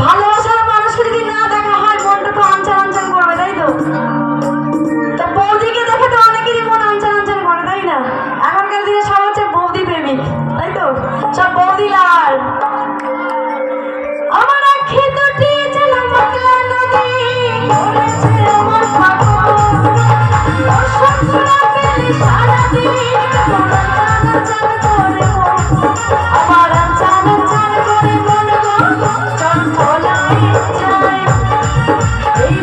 ভালোবাসার মানুষকে যদি না দেখা হয় মনটা তো আনচান আনচান করবে, তাই তো? তা বৌদিকে দেখে তো অনেকেরই মন আনচান আনচান করে, তাই না? এখনকার দিনে সব হচ্ছে বৌদি প্রেমিক, তাই তো? সব বৌদি লাল। আমার আঁখি দুটি যেন পাগলা নদী করেছে আমার পাগল। ওর সঙ্গে পেলে সারাদিন মন আনচান আনচান করে মন। আমার আনচান আনচান করে মন গো চঞ্চল হয়ে যায়। এই